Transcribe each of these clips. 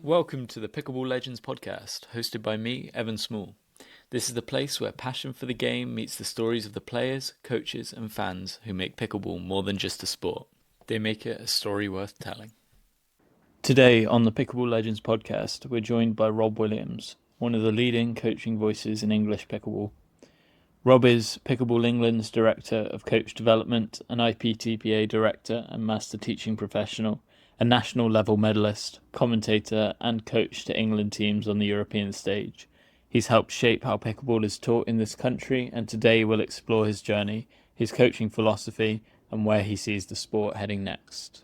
Welcome to the Pickleball Legends Podcast, hosted by me, Evan Small. This is the place where passion for the game meets the stories of the players, coaches, and fans who make pickleball more than just a sport. They make it a story worth telling. Today on the Pickleball Legends Podcast, we're joined by Rob Williams, one of the leading coaching voices in English pickleball. Rob is Pickleball England's Director of Coach Development, an IPTPA Director and Master Teaching Professional, a national level medalist, commentator and coach to England teams on the European stage. He's helped shape how pickleball is taught in this country, and today we'll explore his journey, his coaching philosophy, and where he sees the sport heading next.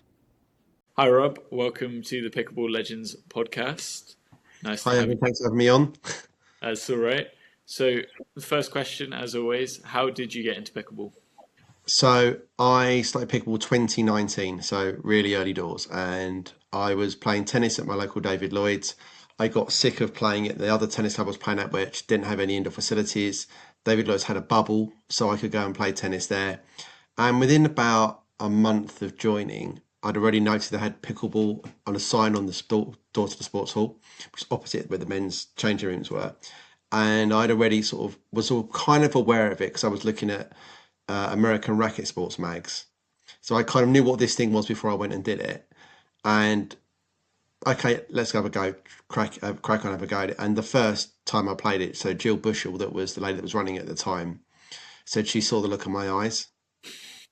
Hi Rob, welcome to the Pickleball Legends Podcast. Nice to have you. Thanks for having me on. That's all right. So the first question, as always, how did you get into pickleball? So I started pickleball 2019, so really early doors, and I was playing tennis at my local David Lloyd's. I got sick of playing at the other tennis club I was playing at, which didn't have any indoor facilities. David Lloyd's had a bubble, so I could go and play tennis there. And within about a month of joining, I'd already noticed they had pickleball on a sign on the door to the sports hall, which is opposite where the men's changing rooms were. And I'd already was kind of aware of it because I was looking at American racket sports mags. So I kind of knew what this thing was before I went and did it. And okay, let's have a go, crack on, have a go at it. And the first time I played it, so Jill Bushell, that was the lady that was running it at the time, said she saw the look in my eyes.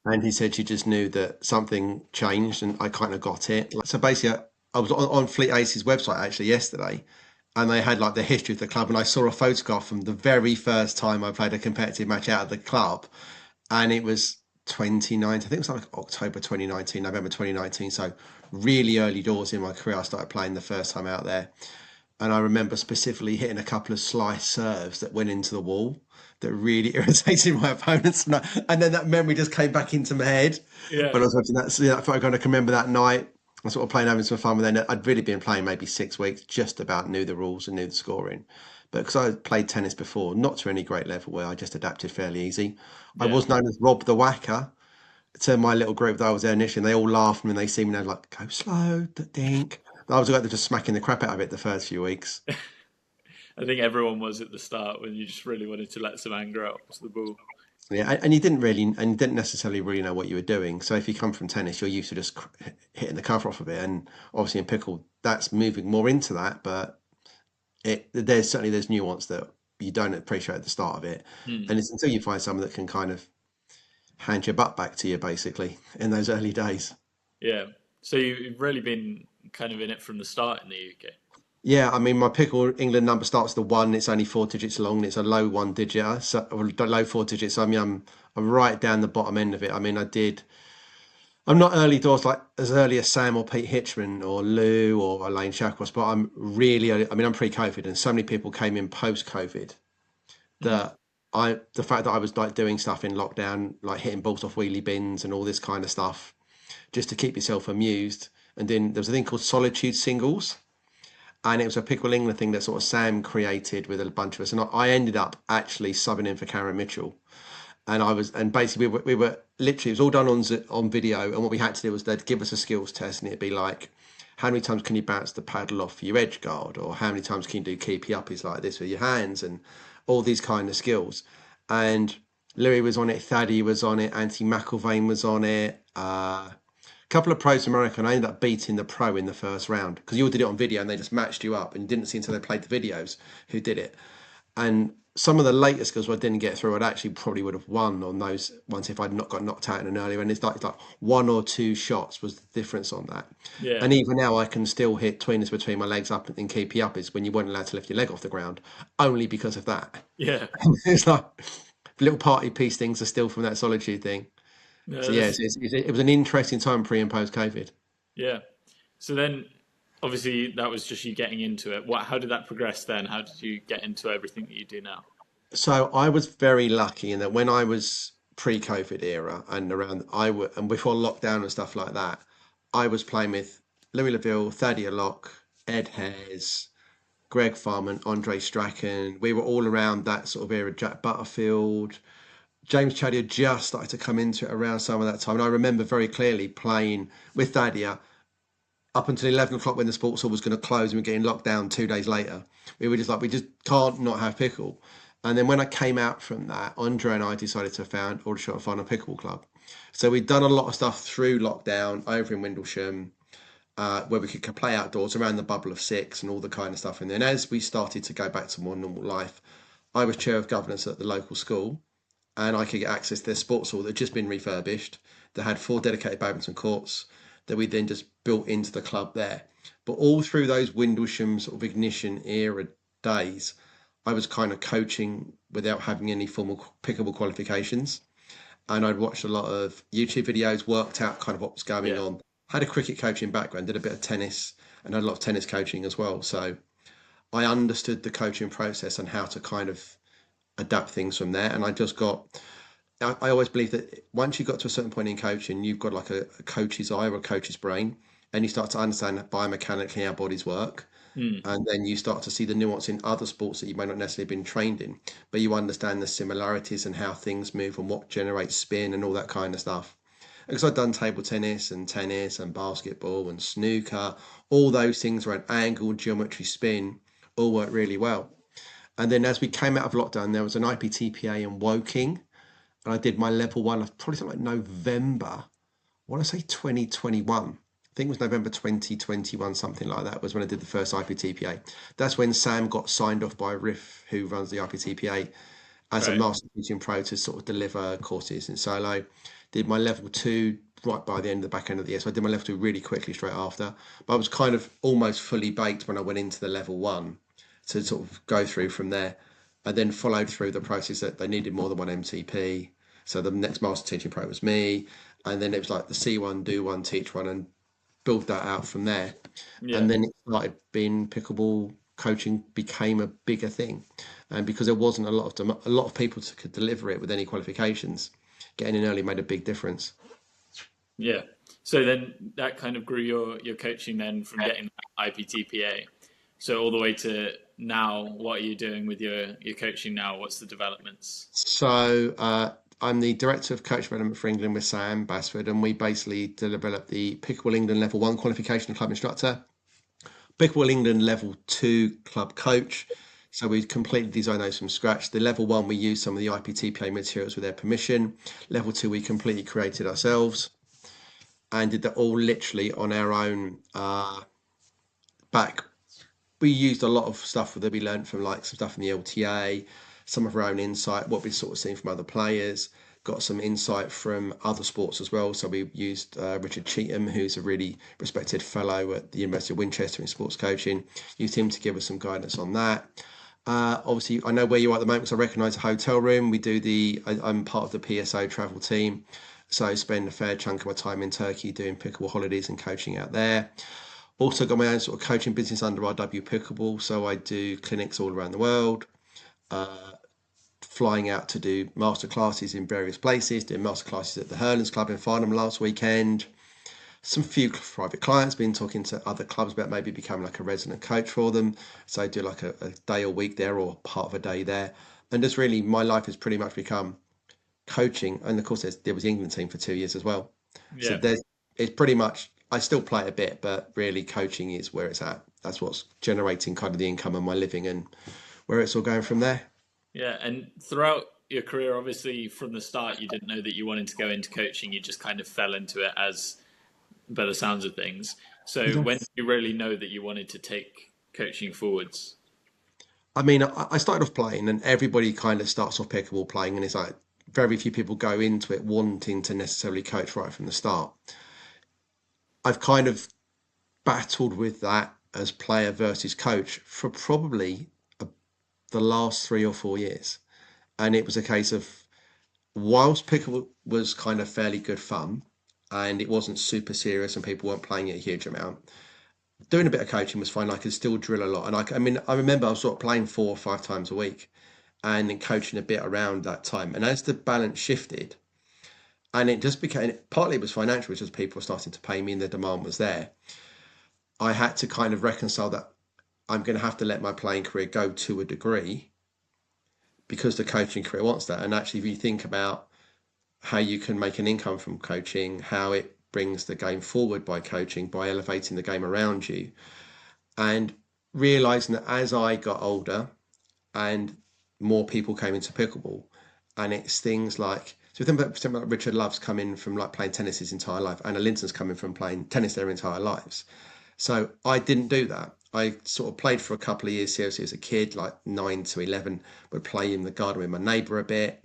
And he said she just knew that something changed, and I kind of got it. So basically, I was on Fleet Ace's website actually yesterday, and they had like the history of the club, and I saw a photograph from the very first time I played a competitive match out of the club, and it was 2019. I think it was like October 2019, November 2019. So really early doors in my career, I started playing the first time out there. And I remember specifically hitting a couple of slice serves that went into the wall that really irritated my opponents. And then that memory just came back into my head. Yeah. But I was watching that photograph, I can remember that night. I was sort of playing, having some fun with it. I'd really been playing maybe 6 weeks, just about knew the rules and knew the scoring. But because I had played tennis before, not to any great level where I just adapted fairly easy. Yeah. I was known as Rob the Whacker to my little group that I was there initially. They all laughed when they see me and they're like, go slow, dink. I was like, just smacking the crap out of it the first few weeks. I think everyone was at the start when you just really wanted to let some anger out to the ball. Yeah, and you didn't necessarily really know what you were doing. So if you come from tennis, you're used to just hitting the cover off of it. And obviously in pickle, that's moving more into that. But there's nuance that you don't appreciate at the start of it. And it's until you find someone that can kind of hand your butt back to you, basically, in those early days. Yeah. So you've really been kind of in it from the start in the UK. Yeah, I mean, my Pickle England number starts with 1. It's only 4 digits long, and it's a low 1 digit, so low 4 digits. So, I mean, I'm right down the bottom end of it. I mean, I'm not early doors like as early as Sam or Pete Hitchman or Lou or Elaine Shawcross, but I'm really early. I mean, I'm pre-COVID, and so many people came in post-COVID that the fact that I was like doing stuff in lockdown, like hitting balls off wheelie bins and all this kind of stuff, just to keep yourself amused. And then there was a thing called Solitude Singles. And it was a Pickle England thing that sort of Sam created with a bunch of us. And I ended up actually subbing in for Karen Mitchell. And basically we were literally, it was all done on video. And what we had to do was they'd give us a skills test, and it'd be like, how many times can you bounce the paddle off your edge guard? Or how many times can you do keepy uppies like this with your hands? And all these kind of skills. And Louis was on it, Thaddy was on it, Anthony McIlvaine was on it. Couple of pros from America, and I ended up beating the pro in the first round because you all did it on video and they just matched you up, and you didn't see until they played the videos who did it. And some of the later skills I didn't get through, I'd actually probably would have won on those ones if I'd not got knocked out in an earlier. And it's like 1 or 2 shots was the difference on that. Yeah. And even now I can still hit tweeners between my legs up and keepy up is when you weren't allowed to lift your leg off the ground only because of that. Yeah. It's like little party piece things are still from that Solitude thing. No, so yes, it was an interesting time pre and post COVID. Yeah. So then, obviously, that was just you getting into it. How did that progress then? How did you get into everything that you do now? So I was very lucky in that when I was pre-COVID era and and before lockdown and stuff like that, I was playing with Louis Laville, Thaddeus Locke, Ed Hares, Greg Farman, Andre Strachan. We were all around that sort of era. Jack Butterfield. James Chaddier just started to come into it around some of that time. And I remember very clearly playing with Thaddeus up until 11 o'clock when the sports hall was going to close and we're getting locked down 2 days later. We were just like, we just can't not have pickle. And then when I came out from that, Andre and I decided to found Aldershot and Farnham Pickleball Club. So we'd done a lot of stuff through lockdown over in Windlesham, where we could play outdoors around the bubble of six and all the kind of stuff. And then as we started to go back to more normal life, I was chair of governance at the local school and I could get access to their sports hall that had just been refurbished, that had 4 dedicated badminton courts that we then just built into the club there. But all through those Windlesham sort of ignition era days, I was kind of coaching without having any formal pickleball qualifications. And I'd watched a lot of YouTube videos, worked out kind of what was going on. Had a cricket coaching background, did a bit of tennis, and had a lot of tennis coaching as well. So I understood the coaching process and how to kind of adapt things from there. And I always believe that once you got to a certain point in coaching, you've got like a coach's eye or a coach's brain, and you start to understand biomechanically how bodies work. And then you start to see the nuance in other sports that you may not necessarily have been trained in, but you understand the similarities and how things move and what generates spin and all that kind of stuff. Because I'd done table tennis and basketball and snooker, all those things around angle, geometry, spin, all worked really well. And then as we came out of lockdown, there was an IPTPA in Woking, and I did my level one, probably something like November, I want to say 2021. I think it was November 2021, something like that, was when I did the first IPTPA. That's when Sam got signed off by Riff, who runs the IPTPA, as a master teaching pro to sort of deliver courses in solo. Did my level 2 right by the end of the back end of the year. So I did my level 2 really quickly straight after. But I was kind of almost fully baked when I went into the level 1 to sort of go through from there. And then followed through the process that they needed more than one MTP. So the next master teaching pro was me. And then it was like the C1, do one, teach one, and build that out from there. And then it started being pickleball coaching became a bigger thing, and because there wasn't a lot of people that could deliver it with any qualifications, getting in early made a big difference. So then that kind of grew your coaching then from getting that IPTPA. So all the way to now, what are you doing with your coaching now? What's the developments? So I'm the director of coach development for England with Sam Basford, and we basically develop the Pickleball England level 1 qualification club instructor, Pickleball England level 2 club coach. So we completely designed those from scratch. The level 1, we used some of the IPTPA materials with their permission. Level 2, we completely created ourselves and did that all literally on our own back. We used a lot of stuff that we learned from, like some stuff from the LTA, some of our own insight, what we've sort of seen from other players, got some insight from other sports as well. So we used Richard Cheetham, who's a really respected fellow at the University of Winchester in sports coaching, used him to give us some guidance on that. Obviously, I know where you are at the moment because I recognise a hotel room. I'm part of the PSO travel team, so I spend a fair chunk of my time in Turkey doing pickleball holidays and coaching out there. Also got my own sort of coaching business under RW Pickleball, so I do clinics all around the world, flying out to do masterclasses in various places, doing masterclasses at the Hurlands Club in Farnham last weekend. Some few private clients, been talking to other clubs about maybe becoming like a resident coach for them. So I do like a day a week there or part of a day there. And just really, my life has pretty much become coaching. And of course, there was the England team for 2 years as well. So it's pretty much, I still play a bit, but really coaching is where it's at. That's what's generating kind of the income and my living and where it's all going from there. Yeah, and throughout your career, obviously from the start, you didn't know that you wanted to go into coaching. You just kind of fell into it as by the sounds of things. So when did you really know that you wanted to take coaching forwards? I mean, I started off playing and everybody kind of starts off pickleball playing, and it's like very few people go into it wanting to necessarily coach right from the start. I've kind of battled with that as player versus coach for probably the last 3 or 4 years. And it was a case of, whilst pickleball was kind of fairly good fun and it wasn't super serious and people weren't playing it a huge amount, doing a bit of coaching was fine. I could still drill a lot. And I remember I was sort of playing 4 or 5 times a week and then coaching a bit around that time. And as the balance shifted, and it just became, partly it was financial, which was people were starting to pay me and the demand was there. I had to kind of reconcile that I'm going to have to let my playing career go to a degree because the coaching career wants that. And actually, if you think about how you can make an income from coaching, how it brings the game forward by coaching, by elevating the game around you, and realizing that as I got older and more people came into pickleball, and it's things like, so think about Richard Love's coming from like playing tennis his entire life, Anna Linton's coming from playing tennis their entire lives. So I didn't do that. I sort of played for a couple of years seriously as a kid, like 9 to 11, would play in the garden with my neighbour a bit.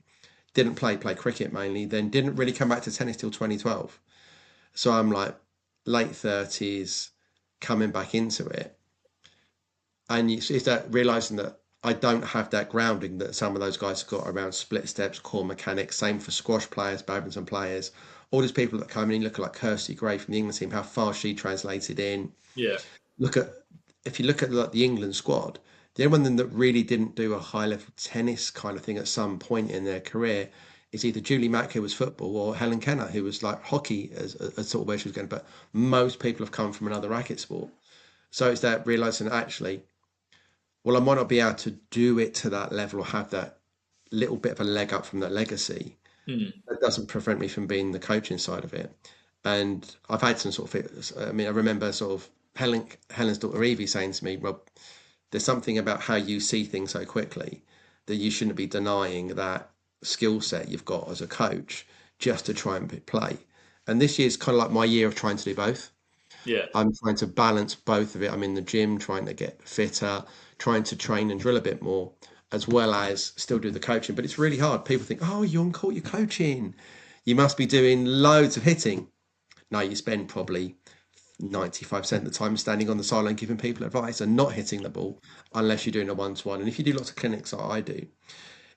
Didn't play cricket mainly, then didn't really come back to tennis till 2012. So I'm like late 30s coming back into it. And it's that realizing that I don't have that grounding that some of those guys have got around split steps, core mechanics. Same for squash players, badminton players, all these people that come in, look at like Kirsty Gray from the England team, how far she translated in. Yeah. Look at, if you look at like the England squad, the only one that really didn't do a high level tennis kind of thing at some point in their career is either Julie Mack, who was football, or Helen Kenner, who was like hockey as sort of where she was going. But most people have come from another racket sport. So it's that realizing actually, well, I might not be able to do it to that level or have that little bit of a leg up from that legacy. That doesn't prevent me from being the coaching side of it. And I've had some sort of, I mean, I remember sort of Helen's daughter Evie saying to me, Rob, there's something about how you see things so quickly that you shouldn't be denying that skill set you've got as a coach just to try and play. And this year's kind of like my year of trying to do both. Yeah. I'm trying to balance both of it. I'm in the gym trying to get fitter, trying to train and drill a bit more, as well as still do the coaching. But it's really hard. People think, oh, you're on court, you're coaching. You must be doing loads of hitting. No, you spend probably 95% of the time standing on the sideline giving people advice and not hitting the ball unless you're doing a one-to-one. And if you do lots of clinics like I do,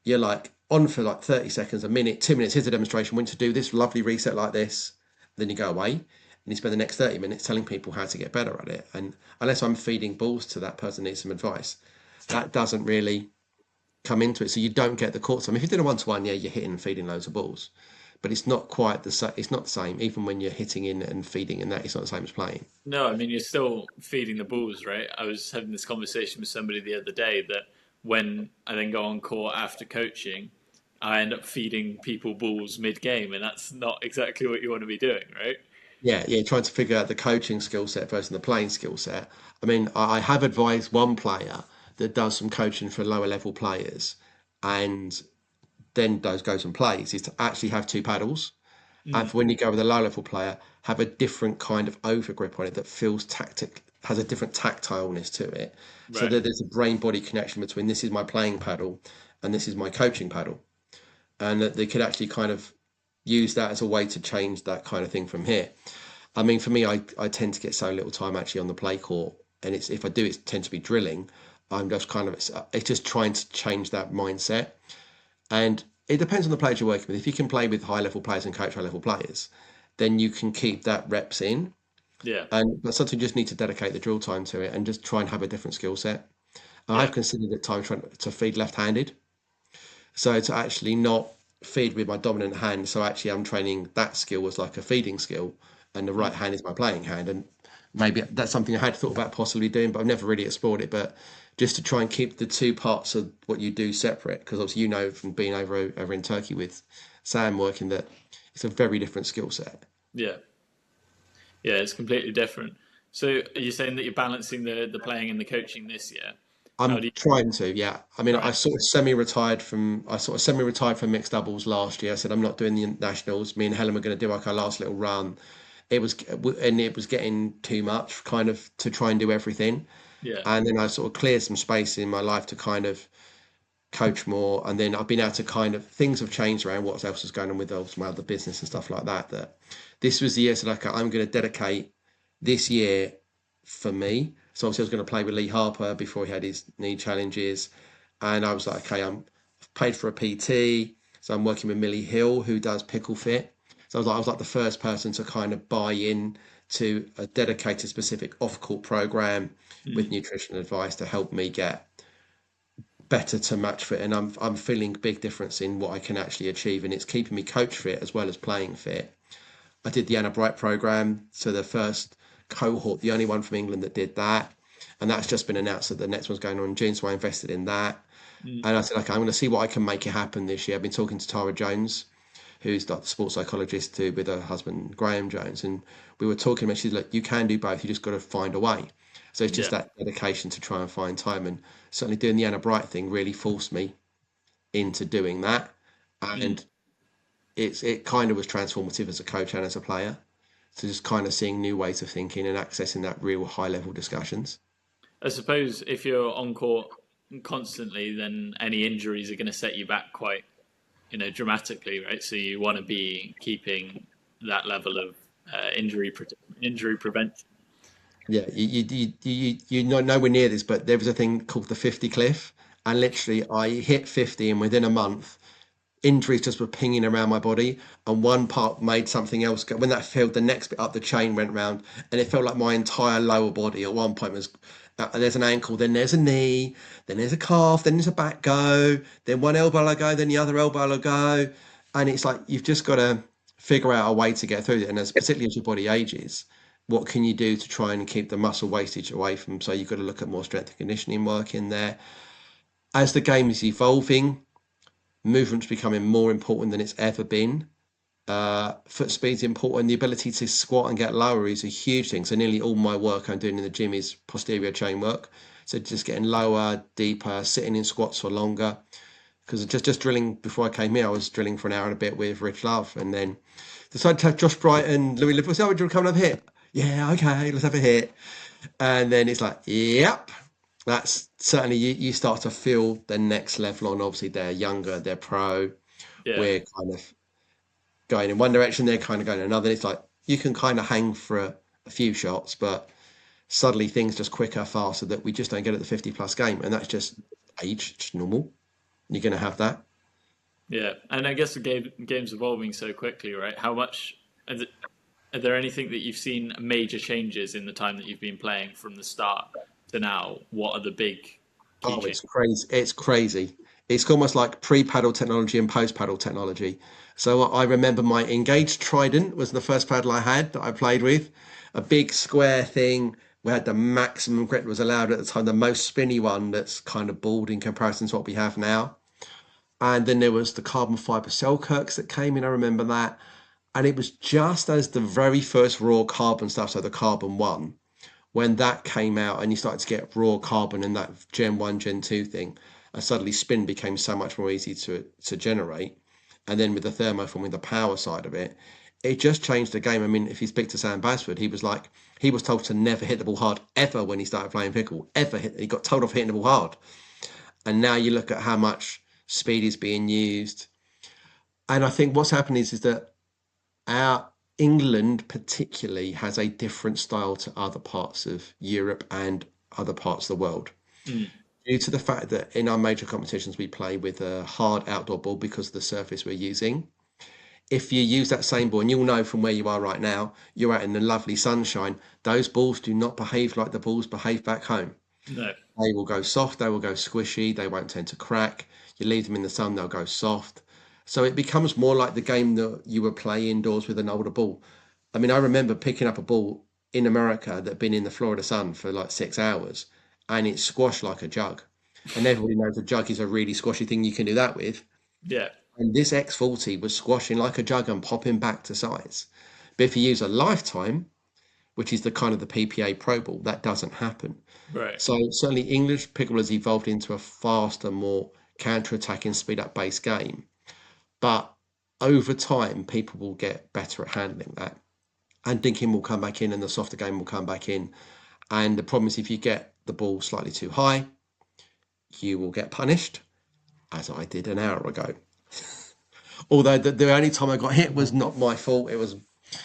you're like on for like 30 seconds, a minute, 2 minutes, here's a demonstration, when to do this lovely reset like this. Then you go away and you spend the next 30 minutes telling people how to get better at it. And unless I'm feeding balls to that person who needs some advice, that doesn't really come into it. So you don't get the court time. If you're doing a one-to-one, yeah, you're hitting and feeding loads of balls. But it's not quite the same. It's not the same. Even when you're hitting in and feeding in that, it's not the same as playing. No, I mean, you're still feeding the balls, right? I was having this conversation with somebody the other day that when I then go on court after coaching, I end up feeding people balls mid-game, and that's not exactly what you want to be doing, right? Yeah, trying to figure out the coaching skill set versus the playing skill set. I mean, I have advised one player that does some coaching for lower level players and then goes and plays, is to actually have two paddles. And for when you go with a low level player, have a different kind of over grip on it that feels has a different tactileness to it. So Right. that there's a brain body connection between this is my playing paddle and this is my coaching paddle. And that they could actually kind of use that as a way to change that kind of thing from here. I mean, for me, I tend to get so little time actually on the play court. And it's, if I do, it tends to be drilling. I'm just kind of, it's just trying to change that mindset. And it depends on the players you're working with. If you can play with high level players and coach high level players, then you can keep that reps in. Yeah. But sometimes you just need to dedicate the drill time to it and just try and have a different skill set. Yeah. I've considered at times trying to feed left-handed, so to actually not feed with my dominant hand. So actually, I'm training that skill as like a feeding skill, and the right hand is my playing hand. And maybe that's something I had thought about possibly doing, but I've never really explored it. But just to try and keep the two parts of what you do separate, because obviously you know from being over in Turkey with Sam working that it's a very different skill set. Yeah. Yeah, it's completely different. So are you saying that you're balancing the playing and the coaching this year? How I'm do you... trying to, yeah. I mean, Right. I sort of semi-retired from mixed doubles last year. I said I'm not doing the nationals. Me and Helen were going to do like our last little run. It was getting too much, kind of, to try and do everything. Yeah. And then I sort of cleared some space in my life to kind of coach more. And then I've been able to kind of, things have changed around what else is going on with my other business and stuff like that. That this was the year, so like I'm going to dedicate this year for me. So obviously I was going to play with Lee Harper before he had his knee challenges. And I was like, okay, I've paid for a PT. So I'm working with Millie Hill, who does Pickle Fit. So I was like the first person to kind of buy in to a dedicated specific off-court program with nutrition advice to help me get better to match fit. And I'm feeling big difference in what I can actually achieve. And it's keeping me coach fit as well as playing fit. I did the Anna Bright program, so the first cohort, the only one from England that did that. And that's just been announced that the next one's going on in June, so I invested in that. And I said, okay, I'm going to see what I can make it happen this year. I've been talking to Tara Jones, who's like the sports psychologist too, with her husband Graham Jones, and we were talking about. She's like, you can do both. You just got to find a way. So it's just Yeah. that dedication to try and find time, and certainly doing the Anna Bright thing really forced me into doing that, Mm. and it kind of was transformative as a coach and as a player. So just kind of seeing new ways of thinking and accessing that real high level discussions. I suppose if you're on court constantly, then any injuries are going to set you back quite, dramatically, right? So you want to be keeping that level of injury prevention. Yeah, you know nowhere near this, but there was a thing called the 50 cliff, and literally I hit 50, and within a month, injuries just were pinging around my body, and one part made something else go. When that failed, the next bit up the chain went round, and it felt like my entire lower body at one point was. There's an ankle, then there's a knee, then there's a calf, then there's a back go, then one elbow will go, then the other elbow will go, and it's like you've just got to figure out a way to get through it. And as particularly as your body ages, what can you do to try and keep the muscle wastage away from? So you've got to look at more strength and conditioning work in there. As the game is evolving, movement's becoming more important than it's ever been. Foot speed's important. The ability to squat and get lower is a huge thing. So nearly all my work I'm doing in the gym is posterior chain work. So just getting lower, deeper, sitting in squats for longer. Because just drilling before I came here, I was drilling for an hour and a bit with Rich Love, and then decided to have Josh Bright and Louis Liverpool say, "Oh, do you want to come and have a hit?" Yeah, okay, let's have a hit. And then it's like, yep, that's certainly you start to feel the next level on. Obviously, they're younger, they're pro. Yeah. We're kind of going in one direction, they're kind of going in another. It's like you can kind of hang for a few shots, but suddenly things just quicker, faster that we just don't get at the 50 plus game. And that's just age, it's normal. You're going to have that. Yeah, and I guess the game's evolving so quickly, right? How much are there anything that you've seen major changes in the time that you've been playing from the start to now? What are the big key Oh, changes? it's crazy. It's crazy. It's almost like pre-paddle technology and post-paddle technology. So I remember my Engaged Trident was the first paddle I had that I played with. A big square thing. We had the maximum grip that was allowed at the time, the most spinny one that's kind of bald in comparison to what we have now. And then there was the carbon fiber Selkirks that came in. I remember that. And it was just as the very first raw carbon stuff, so the carbon one, when that came out and you started to get raw carbon and that Gen 1, Gen 2 thing, and suddenly spin became so much more easy to generate. And then with the thermoforming, the power side of it, it just changed the game. I mean, if you speak to Sam Basford, he was like, he was told to never hit the ball hard ever when he started playing pickle, ever hit. He got told off hitting the ball hard. And now you look at how much speed is being used. And I think what's happening is that our England particularly has a different style to other parts of Europe and other parts of the world. Mm, Due to the fact that in our major competitions we play with a hard outdoor ball because of the surface we're using. If you use that same ball, and you'll know from where you are right now, you're out in the lovely sunshine, those balls do not behave like the balls behave back home. no. They will go soft, they will go squishy, they won't tend to crack. You leave them in the sun, they'll go soft. So it becomes more like the game that you would play indoors with an older ball. I mean, I remember picking up a ball in America that had been in the Florida sun for like 6 hours, and it squashed like a jug. And everybody knows a jug is a really squashy thing you can do that with. Yeah. And this X40 was squashing like a jug and popping back to size. But if you use a lifetime, which is the kind of the PPA Pro Ball, that doesn't happen. Right. So certainly English pickleball has evolved into a faster, more counter-attacking, speed-up based game. But over time, people will get better at handling that. And dinking will come back in and the softer game will come back in. And the problem is if you get the ball slightly too high, you will get punished, as I did an hour ago. Although the only time I got hit was not my fault. It was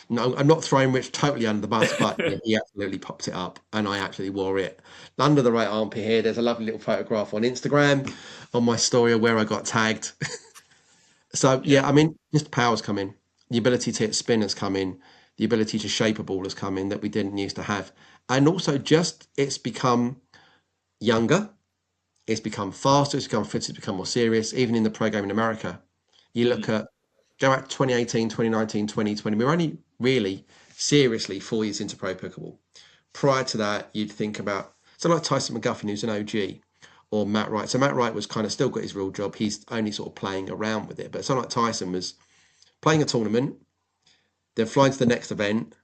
no, I'm not throwing Rich totally under the bus, but yeah, he absolutely popped it up, and I actually wore it under the right armpit here. There's a lovely little photograph on Instagram on my story of where I got tagged. So Yeah. yeah, I mean, just power's come in. The ability to hit spin has come in. The ability to shape a ball has come in that we didn't used to have, and also just it's become younger. It's become faster. It's become fitter. It's become more serious. Even in the pro game in America, you look Mm, at go back 2018, 2019, 2020. We're only really seriously 4 years into pro pickleball. Prior to that, you'd think about so like Tyson McGuffin, who's an OG. or Matt Wright. So Matt Wright was kind of still got his real job. He's only sort of playing around with it. But someone like Tyson was playing a tournament, then flying to the next event,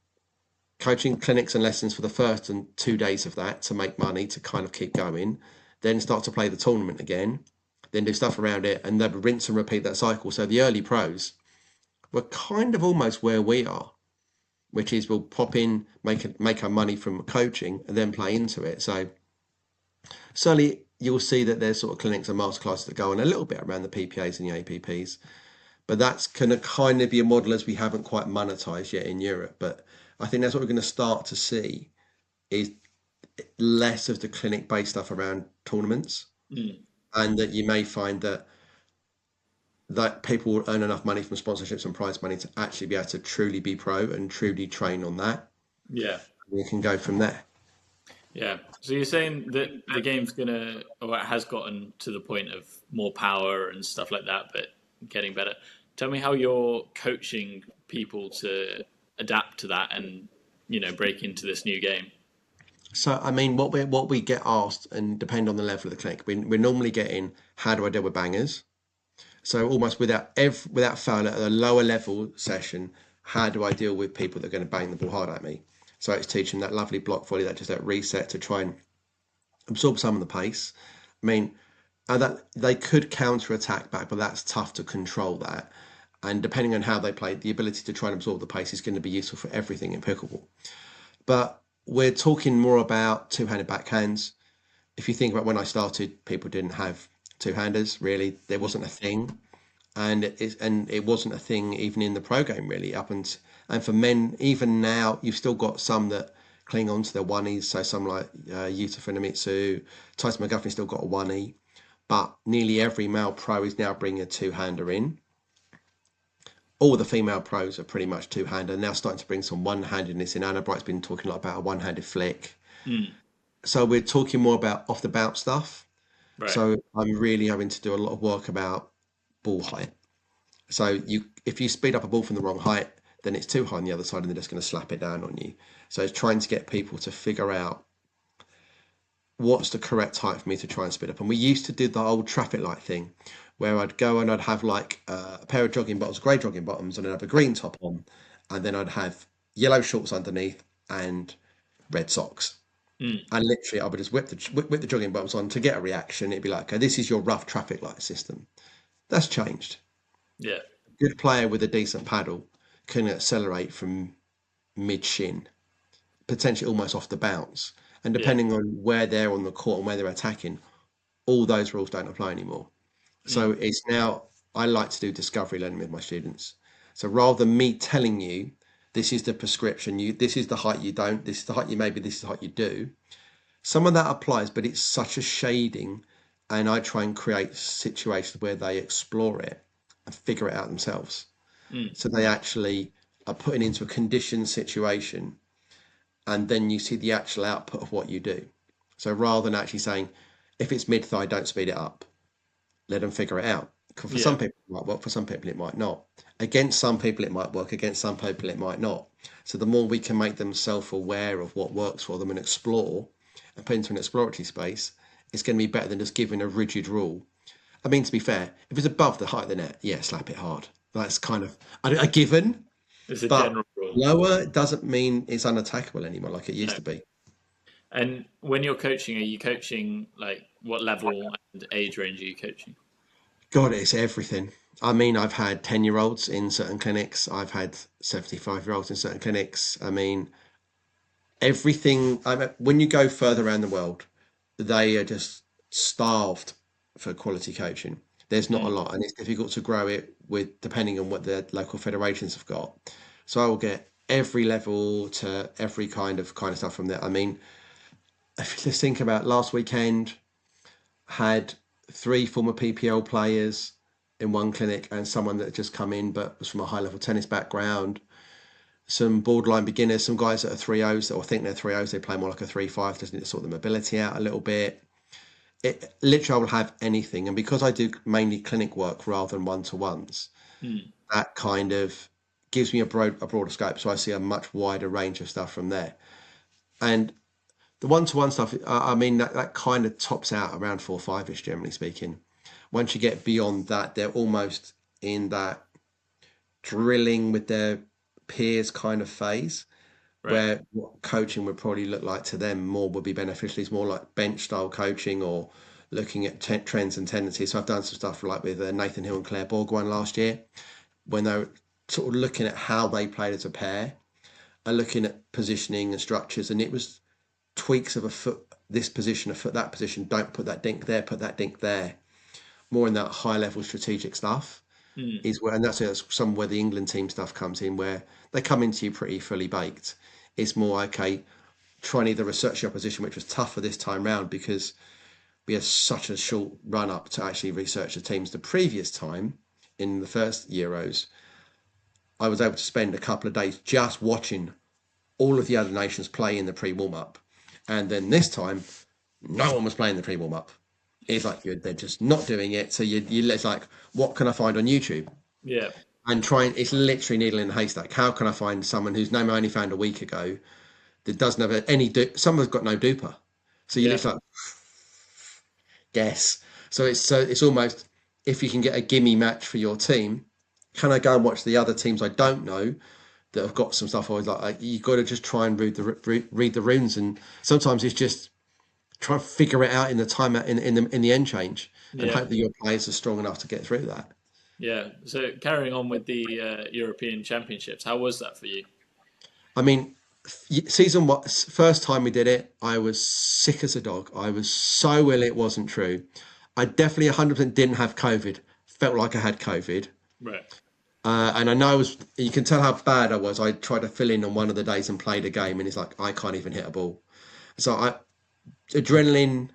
coaching clinics and lessons for the first and 2 days of that to make money to kind of keep going, then start to play the tournament again, then do stuff around it, and then rinse and repeat that cycle. So the early pros were kind of almost where we are, which is we'll pop in, make our money from coaching, and then play into it. So certainly you'll see that there's sort of clinics and masterclasses that go on a little bit around the PPAs and the APPs, but that's going to kind of be a model as we haven't quite monetized yet in Europe. But I think that's what we're going to start to see is less of the clinic-based stuff around tournaments, and that you may find that people will earn enough money from sponsorships and prize money to actually be able to truly be pro and truly train on that. Yeah. We can go from there. Yeah. So you're saying that the game's gonna, or it has gotten to the point of more power and stuff like that, but getting better. Tell me how you're coaching people to adapt to that and, break into this new game. So, I mean, what we get asked, and depend on the level of the clinic, we're normally getting, how do I deal with bangers? So almost without fail, at a lower level session, how do I deal with people that are going to bang the ball hard at me? So it's teaching that lovely block volley, that reset to try and absorb some of the pace. I mean, that they could counter attack back, but that's tough to control that. And depending on how they play, the ability to try and absorb the pace is going to be useful for everything in pickleball. But we're talking more about two-handed backhands. If you think about when I started, people didn't have two-handers, really. There wasn't a thing. And it wasn't a thing even in the pro game, really. And for men, even now, you've still got some that cling on to their oneies. So some like Yuta Funamitsu, Tyson McGuffin still got a oney. But nearly every male pro is now bringing a two-hander in. All the female pros are pretty much two-hander, now starting to bring some one-handedness in. Anna Bright's been talking a lot about a one-handed flick. So we're talking more about off the bounce stuff. Right. So I'm really having to do a lot of work about ball height. So if you speed up a ball from the wrong height, then it's too high on the other side and they're just going to slap it down on you. So it's trying to get people to figure out what's the correct height for me to try and speed up. And we used to do the old traffic light thing where I'd go and I'd have like a pair of jogging bottoms, grey jogging bottoms, and I'd have a green top on, and then I'd have yellow shorts underneath and red socks. And literally I would just whip the jogging bottoms on to get a reaction. It'd be like, okay, this is your rough traffic light system. That's changed. Yeah. A good player with a decent paddle can accelerate from mid-shin, potentially almost off the bounce. And depending on where they're on the court and where they're attacking, all those rules don't apply anymore. So it's now, I like to do discovery learning with my students. So rather than me telling you, this is the prescription, this is the height you don't, this is the height you maybe, this is the height you do. Some of that applies, but it's such a shading, and I try and create situations where they explore it and figure it out themselves. So they actually are putting into a conditioned situation, and then you see the actual output of what you do. So rather than actually saying, if it's mid-thigh, don't speed it up. Let them figure it out. For some people it might work, for some people it might not. Against some people it might work, against some people it might not. So the more we can make them self-aware of what works for them and explore and put into an exploratory space, it's going to be better than just giving a rigid rule. I mean, to be fair, if it's above the height of the net, slap it hard. That's kind of a given. It's a general rule. Lower doesn't mean it's unattackable anymore like it used to be. And when you're coaching, are you coaching like what level and age range are you coaching? God, it's everything. I mean, I've had 10-year-olds in certain clinics. I've had 75-year-olds in certain clinics. I mean, everything. When you go further around the world, they are just starved for quality coaching. There's not a lot, and it's difficult to grow it depending on what the local federations have got. So I will get every level to every kind of stuff from there. I mean, if you just think about last weekend, had 3 former PPL players in one clinic and someone that had just come in but was from a high-level tennis background, some borderline beginners, some guys that are 3-0s or think they're 3-0s, they play more like a 3-5, just need to sort the mobility out a little bit. It literally, I will have anything. And because I do mainly clinic work rather than one-to-ones, that kind of gives me a broader scope. So I see a much wider range of stuff from there. And The one-to-one stuff, I mean, that kind of tops out around 4 or 5-ish, generally speaking. Once you get beyond that, they're almost in that drilling with their peers kind of phase, Right. where what coaching would probably look like to them more would be beneficial. It's more like bench style coaching or looking at trends and tendencies. So I've done some stuff like with Nathan Hill and Claire Borgwine last year, when they were sort of looking at how they played as a pair and looking at positioning and structures. And it was tweaks of a foot, this position, a foot, that position. Don't put that dink there, put that dink there. More in that high level strategic stuff Mm. is where, and that's some where the England team stuff comes in, where they come into you pretty fully baked. It's more okay, trying to either research your opposition, which was tougher this time round because we had such a short run up to actually research the teams. The previous time in the first Euros, I was able to spend a couple of days just watching all of the other nations play in the pre warm up. And then this time, no one was playing the pre warm up. It's like they're just not doing it. So it's like, what can I find on YouTube? Yeah. And trying, it's literally needle in a haystack. How can I find someone whose name I only found a week ago that doesn't have any, someone's got no duper. So you Yeah. literally like, guess. So it's almost, if you can get a gimme match for your team, can I go and watch the other teams I don't know that have got some stuff? I was like, you got to just try and read the runes, and sometimes it's just try and figure it out in the time in the end change, and Yeah. hope that your players are strong enough to get through that. Yeah. So carrying on with the European Championships, how was that for you? I mean, season what first time we did it, I was sick as a dog. I was so ill it wasn't true. I definitely 100% didn't have COVID. Felt like I had COVID. Right. And I know I was, you can tell how bad I was. I tried to fill in on one of the days and played a game, and it's like, I can't even hit a ball. So adrenaline,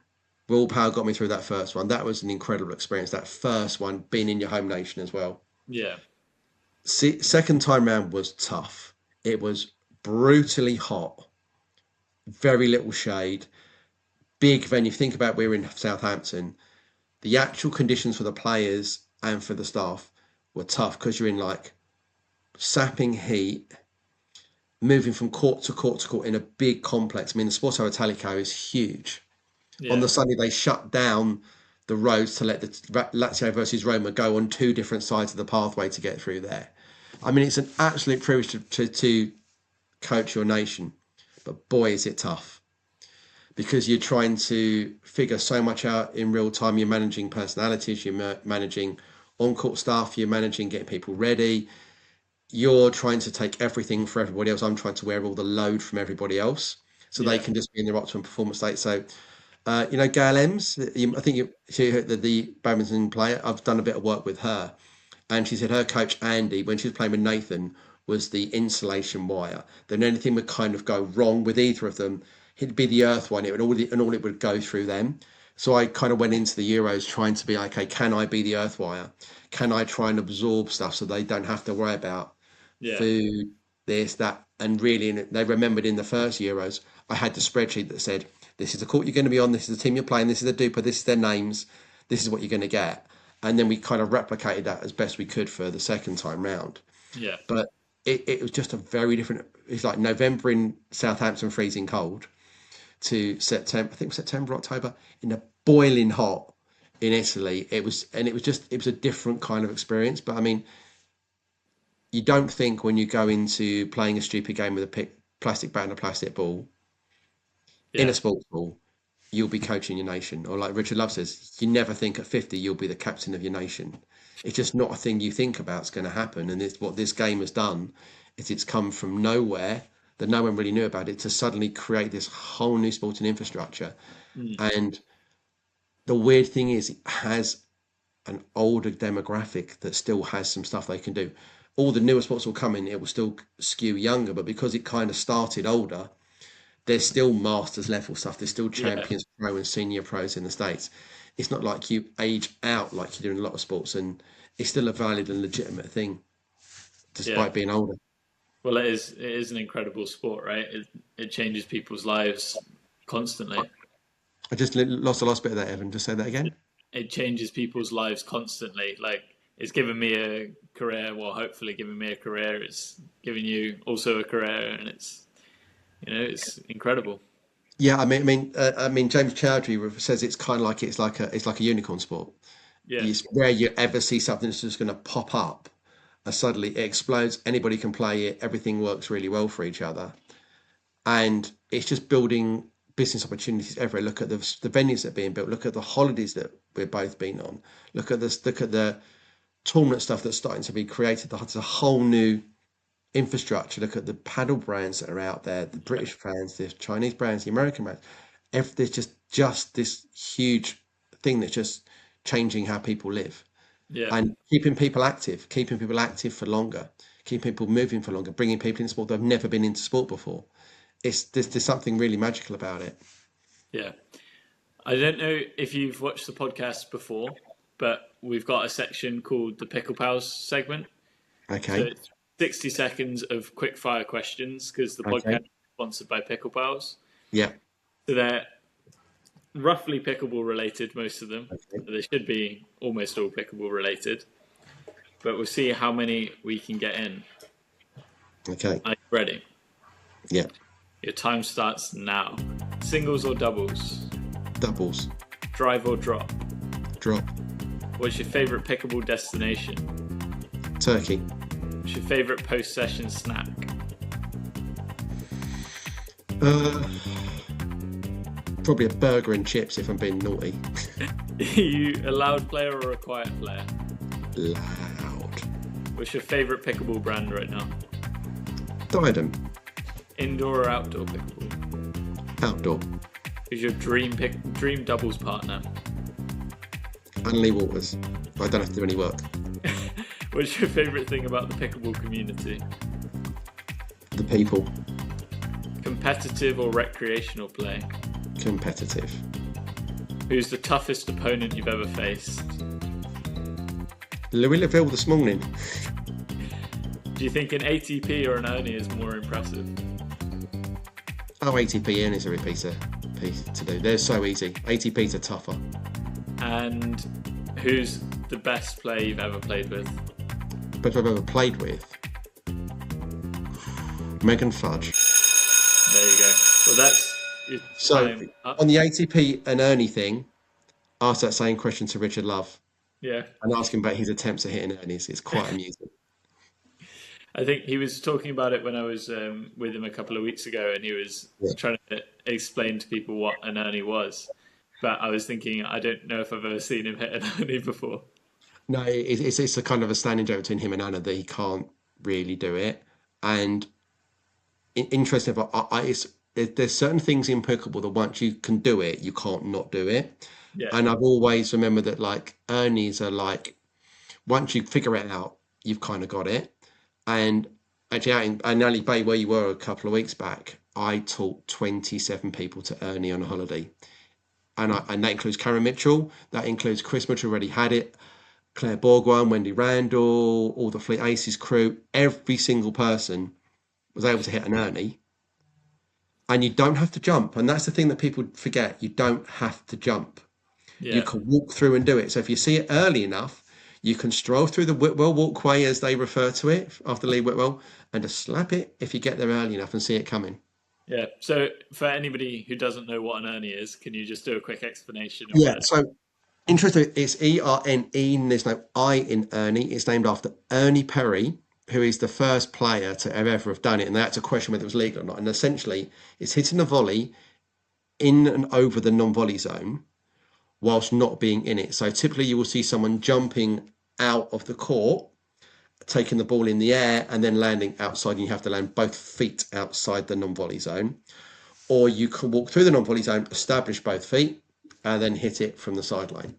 willpower got me through that first one. That was an incredible experience. That first one, being in your home nation as well. Yeah. See, second time round was tough. It was brutally hot, very little shade, big venue. Think about we were in Southampton. The actual conditions for the players and for the staff were tough because you're in like sapping heat, moving from court to court to court in a big complex. I mean, the Sporto Italico is huge. On Yeah. the Sunday, they shut down the roads to let the Lazio versus Roma go on two different sides of the pathway to get through there. I mean, it's an absolute privilege to coach your nation, but boy, is it tough because you're trying to figure so much out in real time. You're managing personalities, you're managing on-court staff, you're managing getting people ready. You're trying to take everything for everybody else. I'm trying to wear all the load from everybody else so they Yeah. can just be in their optimum performance state. So, Gail Ems, I think the badminton player, I've done a bit of work with her. And she said her coach, Andy, when she was playing with Nathan, was the insulation wire. Then anything would kind of go wrong with either of them, it'd be the earth one. It would all it would go through them. So I kind of went into the Euros trying to be like, okay, can I be the earth wire? Can I try and absorb stuff so they don't have to worry about Yeah. food, this, that, and really, they remembered in the first Euros, I had the spreadsheet that said, this is the court you're going to be on, this is the team you're playing, this is the duper, this is their names, this is what you're going to get. And then we kind of replicated that as best we could for the second time round. Yeah. But it was just a very different, it's like November in Southampton freezing cold to September, I think September, October, in a boiling hot in Italy. It was a different kind of experience. But I mean, you don't think when you go into playing a stupid game with a plastic bat and a plastic ball in Yeah. a sports ball, you'll be coaching your nation. Or like Richard Love says, you never think at 50 you'll be the captain of your nation. It's just not a thing you think about is going to happen. And it's what this game has done is it's come from nowhere that no one really knew about it to suddenly create this whole new sporting infrastructure. Mm. And the weird thing is it has an older demographic that still has some stuff they can do. All the newer sports will come in, it will still skew younger, but because it kind of started older, there's still masters level stuff. There's still Yeah. champions pro and senior pros in the States. It's not like you age out like you do in a lot of sports, and it's still a valid and legitimate thing Yeah. despite being older. Well, it is an incredible sport, right? It changes people's lives constantly. I just lost the last bit of that, Evan. Just say that again. It changes people's lives constantly. Like it's given me a career. Well, hopefully, giving me a career. It's giving you also a career, and it's incredible. Yeah, I mean, James Chowdhury says it's like a unicorn sport. Yeah, It's where you ever see something that's just going to pop up, and suddenly it explodes. Anybody can play it. Everything works really well for each other, and it's just building business opportunities everywhere. Look at the venues that are being built. Look at the holidays that we've both been on. Look at this. Look at the tournament stuff that's starting to be created. There's a whole new infrastructure. Look at the paddle brands that are out there, the British brands, the Chinese brands, the American brands. There's just this huge thing that's just changing how people live yeah, and keeping people active for longer, keeping people moving for longer, bringing people into sport that have never been into sport before. There's something really magical about it. yeah. I don't know if you've watched the podcast before, but we've got a section called the Pickle Pals segment. So Okay, it's 60 seconds of quick fire questions because the podcast okay, is sponsored by Pickle Pals. yeah, So they're roughly pickleball related, most of them. okay, They should be almost all pickleball related, but we'll see how many we can get in. okay, Are you ready? yeah. Your time starts now. Singles or doubles? Doubles, Drive or drop? drop, What's your favorite pickleball destination? turkey, What's your favorite post-session snack? uh, probably a burger and chips if I'm being naughty. Are you a loud player or a quiet player? Loud, What's your favorite pickleball brand right now? diadem, Indoor or outdoor pickleball? outdoor, Who's your dream doubles partner? Annalie Waters. I don't have to do any work. What's your favorite thing about the pickleball community? The people, Competitive or recreational play? competitive. Who's the toughest opponent you've ever faced? Louisville this morning. Do you think an ATP or an Ernie is more impressive? Oh, ATP in is a piece to do. They're so easy. ATPs are tougher. And who's the best player you've ever played with? But I've ever played with Megan Fudge. There you go. Well, that's your So time up. on the ATP and Ernie thing, ask that same question to Richard Love Yeah. and ask him about his attempts at hitting Ernies. It's quite amusing. I think he was talking about it when I was with him a couple of weeks ago, and he was Yeah. trying to explain to people what an Ernie was. But I was thinking, I don't know if I've ever seen him hit an Ernie before. No, it's a kind of a standing joke between him and Anna that he can't really do it. And interesting, but there's certain things in pickleball that once you can do it, you can't not do it. Yeah, And I've always remembered that like Ernies are like once you figure it out, you've kind of got it. And actually, out in Nally Bay, where you were a couple of weeks back, I taught 27 people to Ernie on a holiday, and that includes Karen Mitchell, that includes Chris Mitchell already had it, Claire Borgwan, Wendy Randall, all the Fleet Aces crew. Every single person was able to hit an Ernie, and you don't have to jump. And that's the thing that people forget: you don't have to jump. You yeah, can walk through and do it. So if you see it early enough, you can stroll through the Whitwell walkway, as they refer to it, after Lee Whitwell, and just slap it if you get there early enough and see it coming. yeah. So for anybody who doesn't know what an Ernie is, can you just do a quick explanation of Yeah. it? So interesting. It's ERNE, and there's no I in Ernie. It's named after Ernie Perry, who is the first player to ever have done it. And that's a question whether it was legal or not. And essentially, it's hitting a volley in and over the non-volley zone whilst not being in it. So typically you will see someone jumping out of the court, taking the ball in the air and then landing outside, and you have to land both feet outside the non-volley zone. Or you can walk through the non-volley zone, establish both feet, and then hit it from the sideline.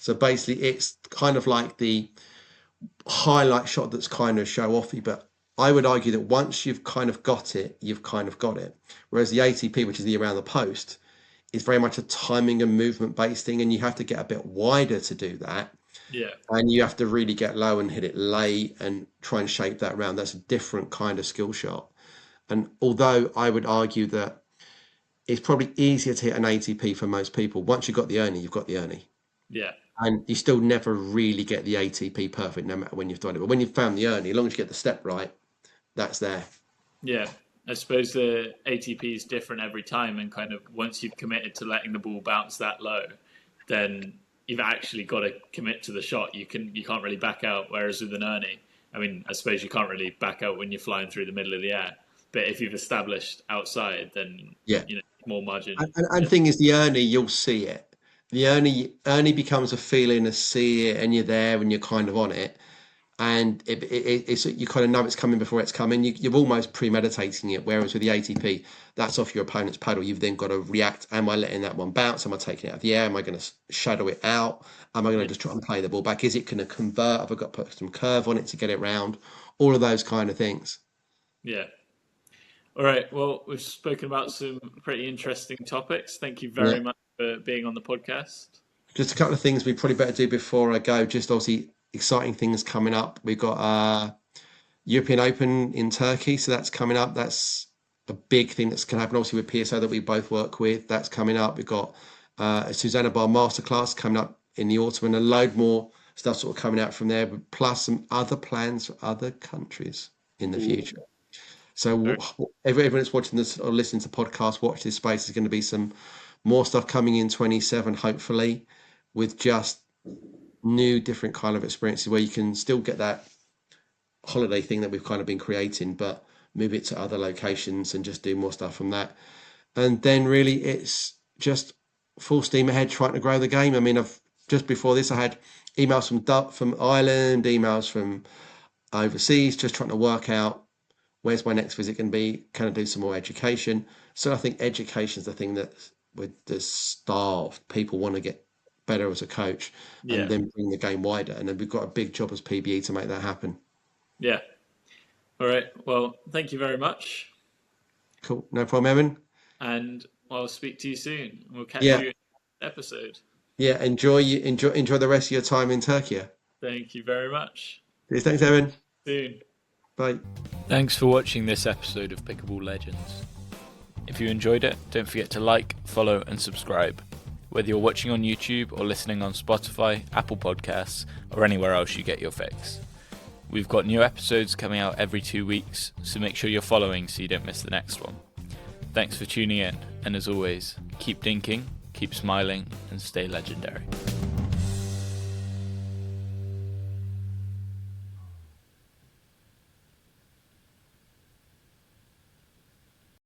So basically it's kind of like the highlight shot that's kind of show-offy, but I would argue that once you've kind of got it, you've kind of got it. Whereas the ATP, which is the around the post, is very much a timing and movement based thing, and you have to get a bit wider to do that. Yeah, And you have to really get low and hit it late and try and shape that round. That's a different kind of skill shot. And although I would argue that it's probably easier to hit an ATP for most people, once you've got the Ernie, you've got the Ernie. yeah, And you still never really get the ATP perfect, no matter when you've done it. But when you've found the Ernie, as long as you get the step right, that's there. yeah. I suppose the ATP is different every time, and kind of once you've committed to letting the ball bounce that low, then you've actually got to commit to the shot. You can't really back out. Whereas with an Ernie, I mean, I suppose you can't really back out when you're flying through the middle of the air. But if you've established outside, then Yeah. more margin. And thing is, the Ernie, you'll see it. The Ernie becomes a feeling of see it, and you're there, and you're kind of on it, and it's you kind of know it's coming before it's coming. You're almost premeditating it. Whereas with the ATP, that's off your opponent's paddle. You've then got to react. Am I letting that one bounce? Am I taking it out of the air? Am I going to shadow it out? Am I going to just try and play the ball back? Is it going to convert? Have I got to put some curve on it to get it round? All of those kind of things. Yeah. All right. Well, we've spoken about some pretty interesting topics. Thank you very Yeah. much for being on the podcast. Just a couple of things we probably better do before I go. Just obviously exciting things coming up. We've got European Open in Turkey, so that's coming up. That's a big thing that's going to happen. Obviously with PSO that we both work with, that's coming up. We've got a Susanna Bar Masterclass coming up in the autumn, and a load more stuff sort of coming out from there, plus some other plans for other countries in the future. So everyone that's watching this or listening to podcasts, watch this space. There's going to be some more stuff coming in 27, hopefully, with just new, different kind of experiences where you can still get that holiday thing that we've kind of been creating, but move it to other locations and just do more stuff from that. And then really it's just full steam ahead trying to grow the game. I mean, just before this, I had emails from Ireland, emails from overseas, just trying to work out where's my next visit going to be? Can I do some more education? So I think education is the thing that with the starved, people want to get better as a coach and then bring the game wider. And then we've got a big job as PBE to make that happen. Yeah. All right. Well, thank you very much. Cool. No problem, Evan. And I'll speak to you soon. We'll catch you in the episode. Yeah. Enjoy the rest of your time in Turkey. Thank you very much. Thanks, Evan. Soon. Bye. Thanks for watching this episode of Pickleball Legends. If you enjoyed it, don't forget to like, follow and subscribe. Whether you're watching on YouTube or listening on Spotify, Apple Podcasts or anywhere else you get your fix. We've got new episodes coming out every 2 weeks, so make sure you're following so you don't miss the next one. Thanks for tuning in, and as always, keep dinking, keep smiling and stay legendary.